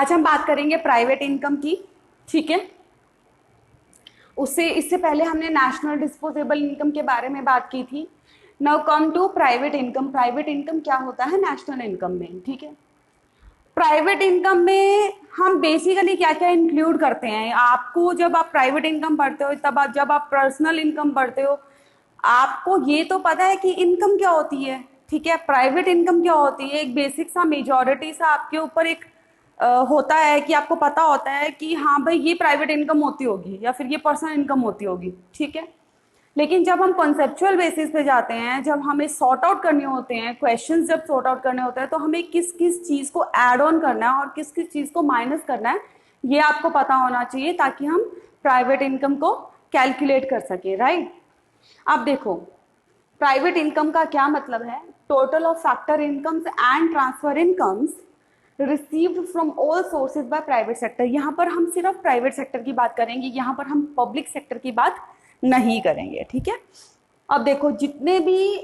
आज हम बात करेंगे प्राइवेट इनकम की, ठीक है। इससे पहले हमने नेशनल डिस्पोजेबल इनकम के बारे में बात की थी। Now come to private income. Private income क्या होता है नेशनल इनकम में, ठीक है। प्राइवेट इनकम में हम बेसिकली क्या क्या इंक्लूड करते हैं, आपको जब आप प्राइवेट इनकम पढ़ते हो, तब जब आप पर्सनल इनकम पढ़ते हो, आपको ये तो पता है कि इनकम क्या होती है, ठीक है। प्राइवेट इनकम क्या होती है, एक बेसिक सा मेजॉरिटी सा आपके ऊपर एक होता है कि आपको पता होता है कि हाँ भाई ये प्राइवेट इनकम होती होगी या फिर ये पर्सनल इनकम होती होगी, ठीक है। लेकिन जब हम कॉन्सेप्चुअल बेसिस पे जाते हैं, जब हमें सॉर्ट आउट करने होते हैं क्वेश्चंस, जब सॉर्ट आउट करने होते हैं, तो हमें किस किस चीज को ऐड ऑन करना है और किस किस चीज को माइनस करना है, ये आपको पता होना चाहिए ताकि हम प्राइवेट इनकम को कैलकुलेट कर सके, राइट। अब देखो प्राइवेट इनकम का क्या मतलब है, total of factor incomes and transfer incomes received from all sources bye private sector. यहाँ पर हम सिर्फ प्राइवेट सेक्टर की बात करेंगे, यहाँ पर हम पब्लिक सेक्टर की बात नहीं करेंगे, ठीक है। अब देखो जितने भी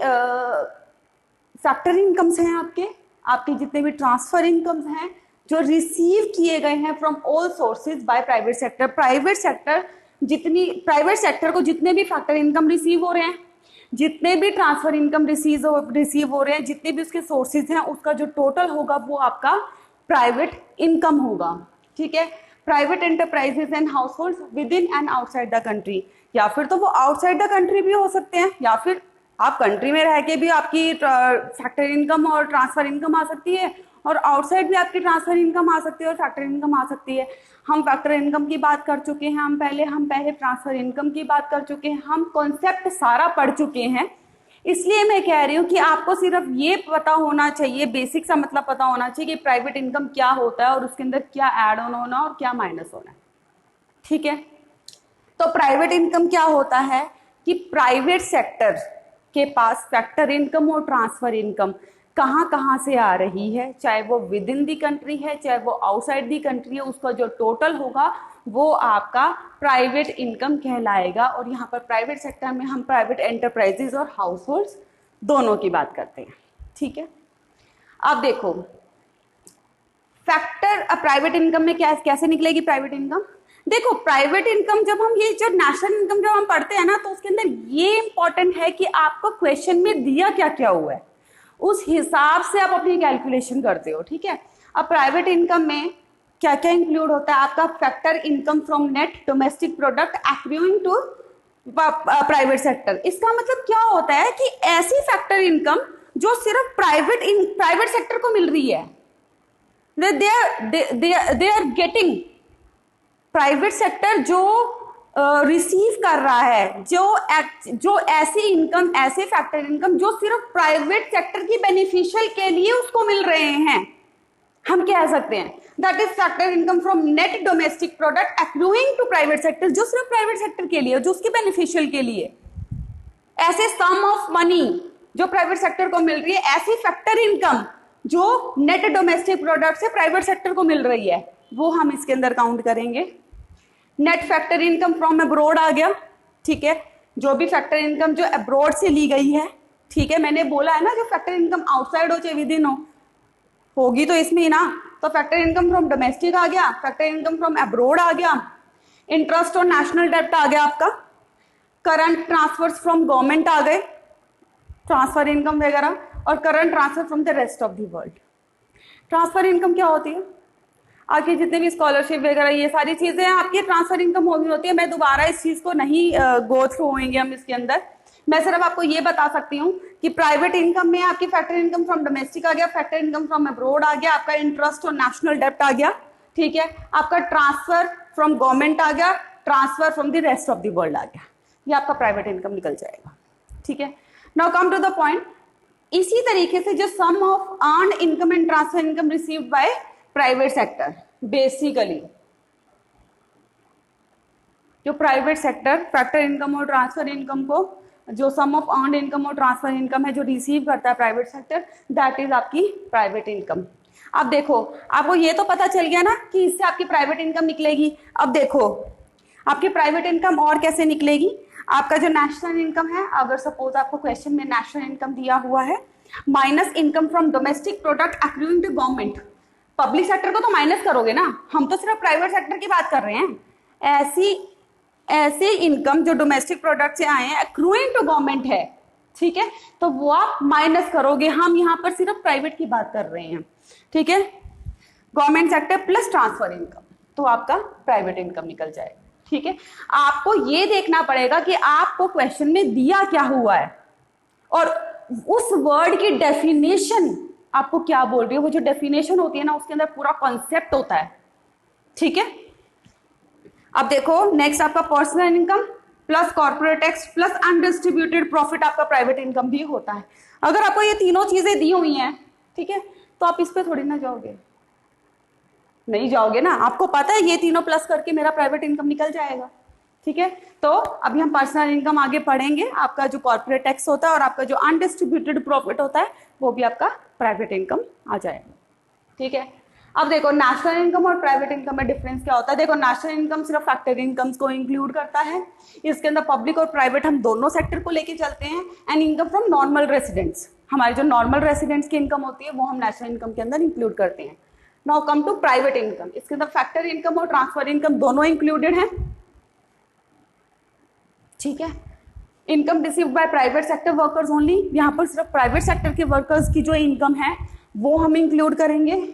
फैक्टर इनकम्स हैं आपके जितने भी ट्रांसफर इनकम्स हैं जो रिसीव किए गए हैं from all sources bye private sector. Private sector को जितने भी फैक्टर इनकम रिसीव हो रहे हैं, जितने भी ट्रांसफर इनकम रिसीव हो रहे हैं, जितने भी उसके सोर्सेज हैं, उसका जो टोटल होगा वो आपका प्राइवेट इनकम होगा, ठीक है। Private enterprises and households with in and outside the country, या फिर तो वो आउटसाइड द कंट्री भी हो सकते हैं, या फिर आप कंट्री में रह के भी आपकी फैक्टर इनकम और ट्रांसफर इनकम आ सकती है, और आउटसाइड भी आपकी ट्रांसफर इनकम आ सकती है और फैक्टर इनकम आ सकती है। हम फैक्टर इनकम की बात कर चुके हैं, हम पहले ट्रांसफर इनकम की बात कर चुके हैं, हम कॉन्सेप्ट सारा पढ़ चुके हैं। इसलिए मैं कह रही हूँ कि आपको सिर्फ ये पता होना चाहिए, बेसिक सा मतलब पता होना चाहिए कि प्राइवेट इनकम क्या होता है और उसके अंदर क्या ऐड ऑन होना और क्या माइनस होना है, ठीक है। तो प्राइवेट इनकम क्या होता है कि प्राइवेट सेक्टर के पास फैक्टर इनकम और ट्रांसफर इनकम कहाँ कहाँ से आ रही है, चाहे वो विद इन दी कंट्री है, चाहे वो आउटसाइड दी कंट्री है, उसका जो टोटल होगा वो आपका प्राइवेट इनकम कहलाएगा। और यहाँ पर प्राइवेट सेक्टर में हम प्राइवेट एंटरप्राइजेज और हाउस होल्ड्स दोनों की बात करते हैं, ठीक है। अब देखो फैक्टर प्राइवेट इनकम में क्या कैसे निकलेगी प्राइवेट इनकम। देखो प्राइवेट इनकम जब हम ये जो नेशनल इनकम जब हम पढ़ते हैं ना, तो उसके अंदर ये इंपॉर्टेंट है कि आपको क्वेश्चन में दिया क्या क्या हुआ है, उस हिसाब से आप अपनी कैलकुलेशन करते हो, ठीक है। अब प्राइवेट इनकम में क्या क्या इंक्लूड होता है, आपका factor income from net domestic product accruing to private sector. इसका मतलब क्या होता है कि ऐसी फैक्टर इनकम जो सिर्फ प्राइवेट सेक्टर को मिल रही है, they are getting, private sector जो रिसीव कर रहा है, जो ऐसी इनकम, ऐसे फैक्टर इनकम जो सिर्फ प्राइवेट सेक्टर की बेनिफिशियल के लिए उसको मिल रहे हैं, हम कह सकते हैं that is factor income from net domestic product accruing to private sector, जो सिर्फ प्राइवेट सेक्टर के लिए, जो उसके बेनिफिशियल के लिए, ऐसे सम ऑफ मनी जो प्राइवेट सेक्टर को मिल रही है, ऐसी फैक्टर इनकम जो नेट डोमेस्टिक प्रोडक्ट से प्राइवेट सेक्टर को मिल रही है, वो हम इसके अंदर काउंट करेंगे। Net factor income from abroad आ गया, ठीक है, जो भी फैक्टर इनकम जो अब्रोड से ली गई है, ठीक है। मैंने बोला है ना जो फैक्टर इनकम आउटसाइड हो चाहे विद इन हो, होगी तो इसमें ही ना, तो फैक्टर इनकम फ्रॉम डोमेस्टिक आ गया, फैक्टर इनकम फ्रॉम अब्रोड आ गया, इंटरेस्ट और नेशनल डेब्ट आ गया आपका, करंट ट्रांसफर्स फ्रॉम गवर्नमेंट आ गए, ट्रांसफर इनकम वगैरह, और current transfer from the rest of the world. Transfer income क्या होती है, आपकी जितने भी स्कॉलरशिप वगैरह ये सारी चीजें आपकी ट्रांसफर इनकम होती है। मैं दोबारा इस चीज को नहीं गो थ्रू होंगे हम इसके अंदर, मैं सिर्फ आपको ये बता सकती हूँ कि प्राइवेट इनकम में आपकी फैक्टर इनकम फ्रॉम डोमेस्टिक आ गया, फैक्टर इनकम फ्रॉम अब्रोड आ गया, आपका इंटरेस्ट और नेशनल डेब्ट आ गया, ठीक है, आपका ट्रांसफर फ्रॉम गवर्नमेंट आ गया, transfer from the rest of the world आ गया, ये आपका प्राइवेट इनकम निकल जाएगा, ठीक है। Now come to the point. इसी तरीके से जो sum of earn income and transfer income received by private sector, basically जो प्राइवेट सेक्टर फैक्टर इनकम और ट्रांसफर इनकम को, जो सम ऑफ अर्न इनकम और ट्रांसफर इनकम है जो रिसीव करता है प्राइवेट सेक्टर, दैट इज आपकी प्राइवेट इनकम। अब देखो आपको ये तो पता चल गया ना कि इससे आपकी प्राइवेट इनकम निकलेगी। अब देखो आपकी प्राइवेट इनकम और कैसे निकलेगी, आपका जो नेशनल इनकम है, अगर सपोज आपको क्वेश्चन में नेशनल इनकम दिया हुआ है, minus income from domestic product accruing to government, public sector को तो माइनस करोगे ना, हम तो सिर्फ प्राइवेट सेक्टर की बात कर रहे हैं। ऐसी इनकम जो डोमेस्टिक प्रोडक्ट से आए हैं, अक्रूइंग टू गवर्नमेंट है, ठीक है, तो वो आप माइनस करोगे। हम यहां पर सिर्फ प्राइवेट की बात कर रहे हैं, ठीक है। Government sector plus transfer income, तो आपका प्राइवेट इनकम निकल जाएगा, ठीक है। आपको ये देखना पड़ेगा कि आपको क्वेश्चन में दिया क्या हुआ है और उस वर्ड की डेफिनेशन आपको क्या बोल रही है। वो जो डेफिनेशन होती है ना, उसके अंदर पूरा कॉन्सेप्ट होता है, ठीक है। अब देखो नेक्स्ट आपका personal income plus corporate tax plus undistributed profit आपका प्राइवेट इनकम भी होता है। अगर आपको ये तीनों चीजें दी हुई हैं, ठीक है, तो आप इस पे थोड़ी ना जाओगे, नहीं जाओगे ना। आपको पता है ये तीनों प्लस करके मेरा प्राइवेट इनकम निकल जाएगा, ठीक है। तो अभी हम पर्सनल इनकम आगे पढ़ेंगे। आपका जो कॉर्पोरेट टैक्स होता है और आपका जो अनडिस्ट्रीब्यूटेड प्रॉफिट होता है वो भी आपका प्राइवेट इनकम आ जाएगा, ठीक है। अब देखो नेशनल इनकम और प्राइवेट इनकम में डिफरेंस क्या होता है। देखो नेशनल इनकम सिर्फ फैक्टर इनकम्स को इंक्लूड करता है, इसके अंदर पब्लिक और प्राइवेट हम दोनों सेक्टर को लेके चलते हैं। And income from normal residents, हमारे जो नॉर्मल रेसिडेंट्स की इनकम होती है वो हम नेशनल इनकम के अंदर इंक्लूड करते हैं। Now come to private income, इसके अंदर फैक्टर इनकम और ट्रांसफर इनकम दोनों इंक्लूडेड है, ठीक है। Income received by private sector workers only, यहाँ पर सिर्फ प्राइवेट सेक्टर के वर्कर्स की जो इनकम है वो हम इंक्लूड करेंगे,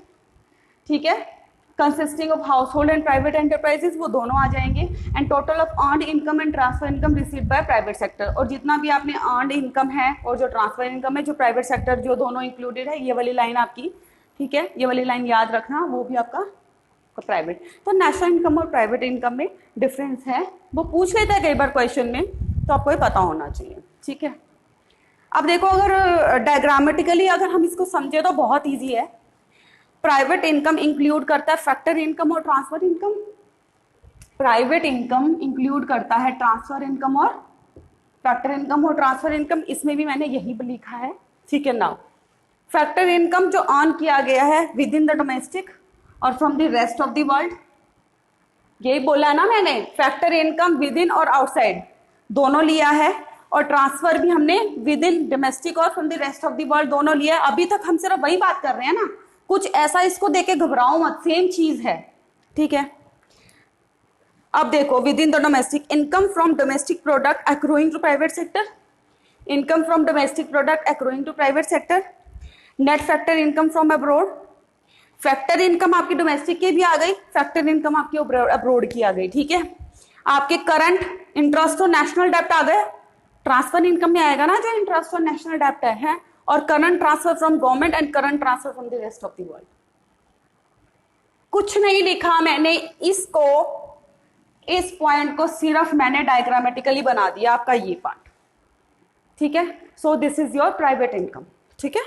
ठीक है। Consisting of house hold and private enterprises, वो दोनों आ जाएंगे। And total of earned income and transfer income received by private sector, और जितना भी आपने अर्नड इनकम है और जो ट्रांसफर इनकम है जो प्राइवेट सेक्टर जो दोनों इंक्लूडेड है, ये वाली लाइन आपकी, ठीक है, ये वाली लाइन याद रखना, वो भी आपका प्राइवेट। तो नेशनल इनकम और प्राइवेट इनकम में डिफरेंस है, वो पूछ लेता है कई बार क्वेश्चन में, तो आपको ये पता होना चाहिए, ठीक है। अब देखो अगर डायग्रामेटिकली अगर हम इसको समझे तो बहुत ईजी है। प्राइवेट इनकम इंक्लूड करता है फैक्टर इनकम और transfer income, private income include करता है ट्रांसफर इनकम और फैक्टर इनकम और ट्रांसफर इनकम, इसमें भी मैंने यही लिखा है, ठीक है। नाउ फैक्टर इनकम जो अर्न किया गया है विद इन द डोमेस्टिक और from the rest of the world, यही बोला ना मैंने, फैक्टर इनकम विद इन और आउटसाइड दोनों लिया है, और ट्रांसफर भी हमने विद इन डोमेस्टिक और from the rest of the world दोनों लिया है। अभी तक हम सिर्फ वही बात कर रहे हैं ना, कुछ ऐसा इसको देके घबराओ मत, सेम चीज है, ठीक है। अब देखो within the domestic, income from domestic product accruing to private sector, income from domestic product accruing to private sector, net factor income from abroad, factor income आपकी डोमेस्टिक की भी आ गई, फैक्टर इनकम आपकी अब्रोड की आ गई, ठीक है। आपके करंट इंटरेस्ट और नेशनल डेप्ट आ गए, ट्रांसफर इनकम में आएगा ना जो इंटरेस्ट और नेशनल डेप्ट है, और current transfer from government and current transfer from the rest of the world. कुछ नहीं लिखा मैंने, इसको इस पॉइंट को सिर्फ मैंने डायग्रामेटिकली बना दिया आपका ये पार्ट, ठीक है। So this is your private income, ठीक है।